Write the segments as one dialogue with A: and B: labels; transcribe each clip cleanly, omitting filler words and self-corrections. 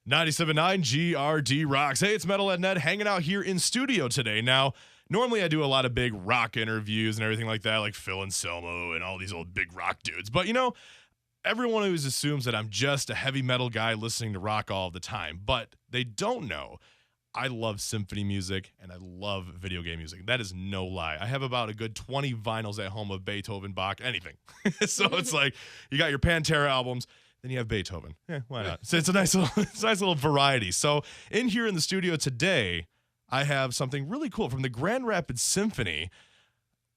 A: 97.9 GRD Rocks. Hey, it's Metalhead Ned hanging out here in studio today. Now, normally I do a lot of big rock interviews and everything like that, like Phil Anselmo and all these old big rock dudes. But, you know, everyone always assumes that I'm just a heavy metal guy listening to rock all the time. But they don't know I love symphony music and I love video game music. That is no lie. I have about a good 20 vinyls at home of Beethoven, Bach, anything. So it's like you got your Pantera albums. Then you have Beethoven. Why not? So it's a nice little variety. So in here in the studio today, I have something really cool from the Grand Rapids Symphony.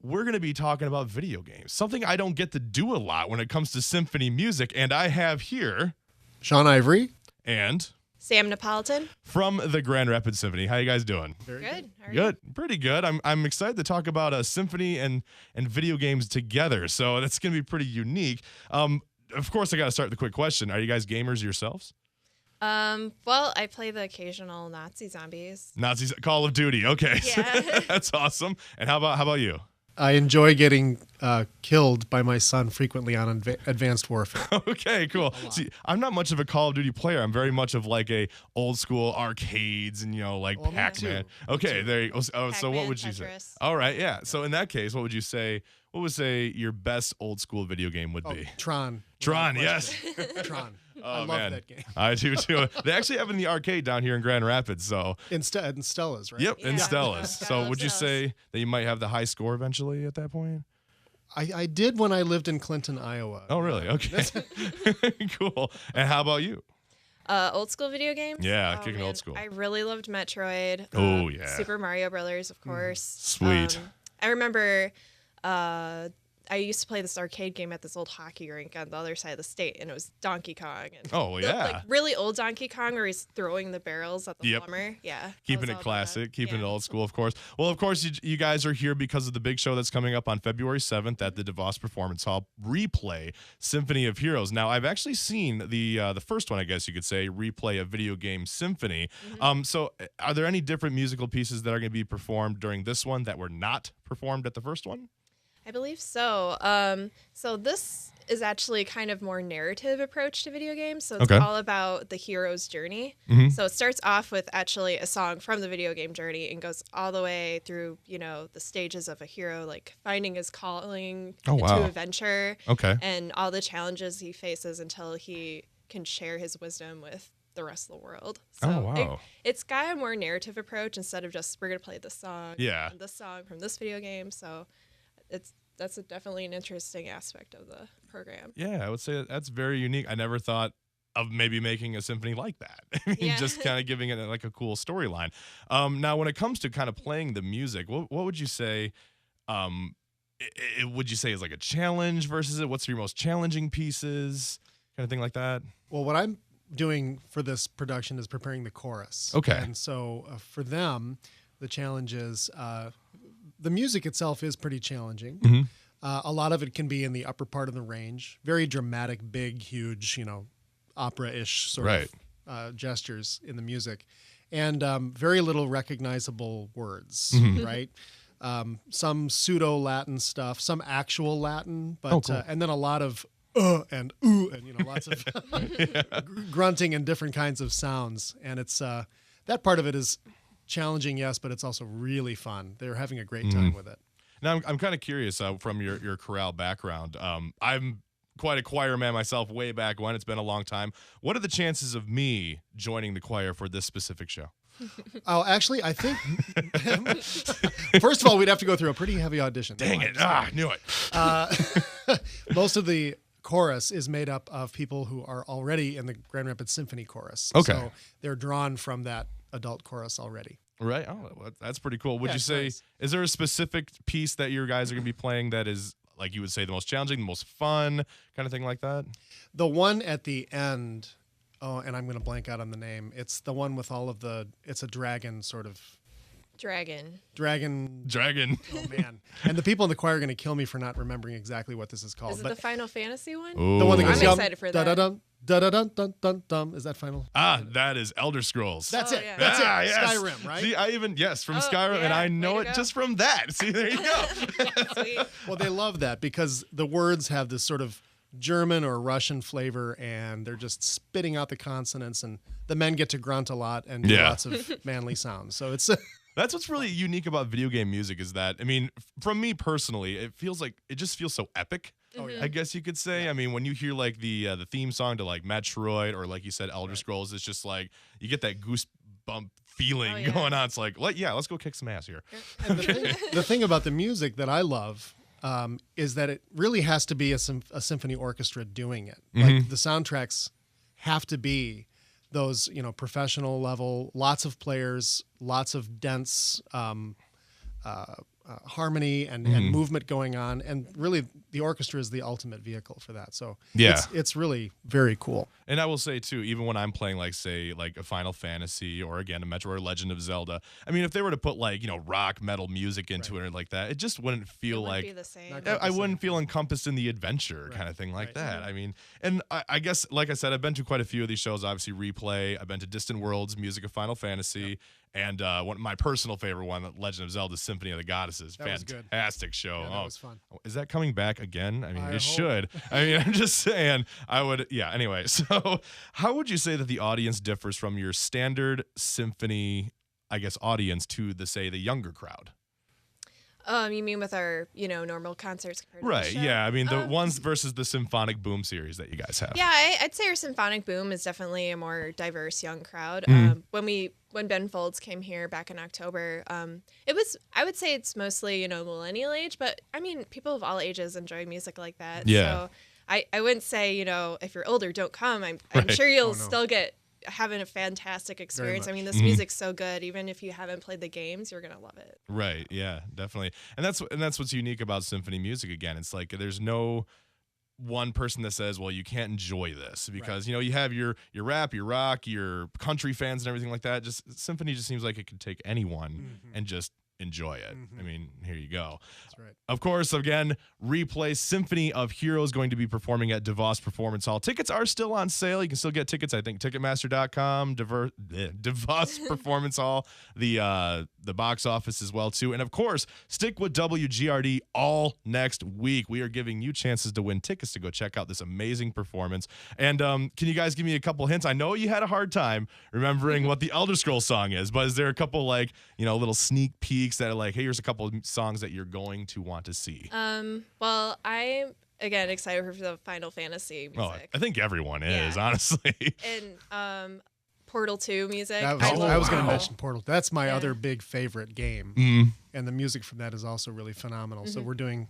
A: We're going to be talking about video games, something I don't get to do a lot when it comes to symphony music. And I have here
B: Sean Ivory
A: and
C: Sam Napolitan
A: from the Grand Rapids Symphony. How you guys doing?
C: Very good.
A: Good. Pretty good. I'm excited to talk about a symphony and video games together. So that's going to be pretty unique. Of course, I got to start with a quick question. Are you guys gamers yourselves?
C: Well, I play the occasional Nazi zombies.
A: Nazis, Call of Duty. Okay.
C: Yeah.
A: That's awesome. And how about you?
B: I enjoy getting killed by my son frequently on Advanced Warfare.
A: Okay, cool. See, I'm not much of a Call of Duty player. I'm very much of like a old school arcades and, like Pac-Man. Okay, there you go. Oh, so what would you say? All right, yeah. So in that case, what would you say? What would your best old school video game would be?
B: Tron.
A: Tron, yes.
B: Tron.
A: Oh,
B: I love
A: man.
B: that game.
A: I do too. They actually have it in the arcade down here in Grand Rapids. So
B: In Stella's, right?
A: Yep, in
C: Yeah.
A: Stella's. So would you say that you might have the high score eventually at that point?
B: I did when I lived in Clinton, Iowa.
A: Oh, really? Okay. Cool. And how about you?
C: Old school video games?
A: Yeah, kicking old school.
C: I really loved Metroid.
A: Oh, yeah.
C: Super Mario Brothers, of course.
A: Sweet.
C: I remember I used to play this arcade game at this old hockey rink on the other side of the state, and it was Donkey Kong. And
A: Oh, yeah.
C: Like really old Donkey Kong where he's throwing the barrels at the
A: Yep.
C: plumber. Yeah.
A: Keeping it classic, keeping it old school, of course. Well, of course, you guys are here because of the big show that's coming up on February 7th at the DeVos Performance Hall, rePlay, Symphony of Heroes. Now, I've actually seen the first one, I guess you could say, rePlay a video game symphony. So are there any different musical pieces that are going to be performed during this one that were not performed at the first one?
C: I believe so. So this is actually kind of more narrative approach to video games. So it's all about the hero's journey. So it starts off with actually a song from the video game journey and goes all the way through, the stages of a hero, like finding his calling into adventure.
A: Okay.
C: And all the challenges he faces until he can share his wisdom with the rest of the world. So it's got a more narrative approach instead of just we're going to play this song.
A: Yeah.
C: And this song from this video game. So that's definitely an interesting aspect of the program.
A: Yeah, I would say that's very unique. I never thought of maybe making a symphony like that. I mean, just kind of giving it like a cool storyline. Now, when it comes to kind of playing the music, what would you say? Would you say is like a challenge versus it? What's your most challenging pieces? Kind of thing like that.
B: Well, what I'm doing for this production is preparing the chorus.
A: Okay.
B: And so for them, the challenge is the music itself is pretty challenging. A lot of it can be in the upper part of the range, very dramatic, big, huge, opera-ish sort of gestures in the music, and very little recognizable words, right? Some pseudo-Latin stuff, some actual Latin, but and then a lot of and ooh, and lots of grunting and different kinds of sounds, and it's that part of it is challenging, yes, but it's also really fun. They're having a great time with it.
A: Now, I'm kind of curious from your chorale background. I'm quite a choir man myself way back when. It's been a long time. What are the chances of me joining the choir for this specific show?
B: Oh, actually, I think, first of all, we'd have to go through a pretty heavy audition.
A: Dang it. I knew it.
B: Most of the chorus is made up of people who are already in the Grand Rapids Symphony chorus.
A: Okay.
B: So they're drawn from that adult chorus already.
A: Right. Oh, that's pretty cool. Would you say,
B: nice.
A: Is there a specific piece that your guys are going to be playing that is, like you would say, the most challenging, the most fun, kind of thing like that?
B: The one at the end, and I'm going to blank out on the name. It's the one with it's a dragon sort of.
C: Dragon.
B: Oh, man. And the people in the choir are going to kill me for not remembering exactly what this is called.
C: Is it the Final Fantasy one?
A: Ooh.
B: The one that goes,
C: I'm excited for that.
B: Da-da-dum. Is that Final?
A: That is Elder Scrolls.
B: That's it.
C: Yeah.
B: That's it.
A: Yes.
B: Skyrim, right?
A: See, from Skyrim, and I know it just from that. See, there you go.
C: Sweet.
B: Well, they love that because the words have this sort of German or Russian flavor, and they're just spitting out the consonants, and the men get to grunt a lot and do lots of manly sounds. So it's
A: that's what's really unique about video game music is that, I mean, from me personally, it just feels so epic.
B: Oh, yeah.
A: I guess you could say. Yeah. I mean, when you hear like the theme song to like Metroid or like you said Elder Scrolls, it's just like you get that goosebump feeling going on. It's like, let's go kick some ass here.
B: And the thing about the music that I love is that it really has to be a symphony orchestra doing it. Like the soundtracks have to be those, professional level, lots of players, lots of dense harmony and movement going on, and really the orchestra is the ultimate vehicle for that. So it's really very cool.
A: And I will say too, even when I'm playing like say like a Final Fantasy or again a Metro or Legend of Zelda, I mean if they were to put like rock metal music into it or like that, it just wouldn't feel like
C: be the same.
A: I wouldn't feel encompassed in the adventure kind of thing like that. I mean, and I guess like I said, I've been to quite a few of these shows. Obviously rePlay. I've been to Distant Worlds, Music of Final Fantasy. And my personal favorite one, Legend of Zelda: Symphony of the Goddesses.
B: That
A: Fantastic show.
B: Yeah, that was fun.
A: Is that coming back again? I mean, it
B: hope.
A: should. I mean, I'm just saying. I would. Yeah. Anyway, so how would you say that the audience differs from your standard symphony, I guess, audience to the younger crowd?
C: You mean with our, normal concerts compared to the show?
A: Yeah. I mean, the ones versus the Symphonic Boom series that you guys have.
C: Yeah, I'd say our Symphonic Boom is definitely a more diverse young crowd. When Ben Folds came here back in October, I would say it's mostly, millennial age, but I mean, people of all ages enjoy music like that.
A: Yeah.
C: So I wouldn't say, if you're older, don't come. I'm sure you'll still having a fantastic experience. I mean, this music's so good. Even if you haven't played the games, you're gonna love it. Right.
A: Yeah. Definitely. And that's what's unique about symphony music. Again, it's like there's no one person that says, well, you can't enjoy this because you have your rap, your rock, your country fans, and everything like that. Just symphony just seems like it could take anyone and just enjoy it. I mean, here you go.
B: That's right.
A: Of course, again, rePlay Symphony of Heroes going to be performing at DeVos Performance Hall. Tickets are still on sale. You can still get tickets, I think, Ticketmaster.com, DeVos Performance Hall, the box office as well, too. And, of course, stick with WGRD all next week. We are giving you chances to win tickets to go check out this amazing performance. And can you guys give me a couple hints? I know you had a hard time remembering what the Elder Scrolls song is, but is there a couple, little sneak peeks that are like, hey, here's a couple of songs that you're going to want to see?
C: Well, I'm again excited for the Final Fantasy music.
A: Oh, I think everyone is, honestly.
C: And Portal 2 music.
B: I was going to mention Portal. That's my other big favorite game, and the music from that is also really phenomenal. So we're doing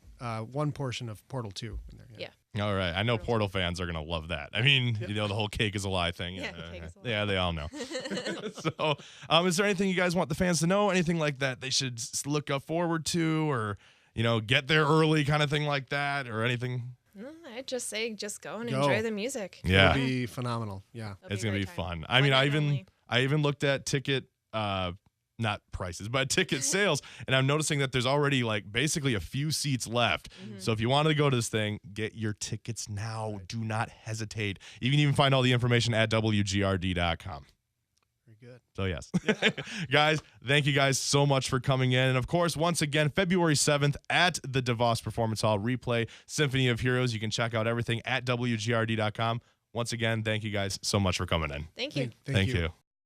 B: one portion of Portal 2 in there.
C: Yeah.
A: All right. I know Portal fans are going to love that. I mean, the whole cake is a lie thing.
C: Yeah, the cake is a lie.
A: Yeah, they all know. So, is there anything you guys want the fans to know? Anything like that they should look up forward to or, get there early kind of thing like that or anything?
C: I'd just say just go and enjoy the music.
A: Yeah.
B: It'll be phenomenal. Yeah.
A: It's going to be fun. I mean, I even looked at ticket not prices, but ticket sales. And I'm noticing that there's already basically a few seats left. So if you wanted to go to this thing, get your tickets now. Do not hesitate. You can even find all the information at WGRD.com.
B: Very good.
A: So yes, guys, thank you guys so much for coming in. And of course, once again, February 7th at the DeVos Performance Hall, rePlay Symphony of Heroes. You can check out everything at WGRD.com. Once again, thank you guys so much for coming in.
C: Thank you.
B: Thank you.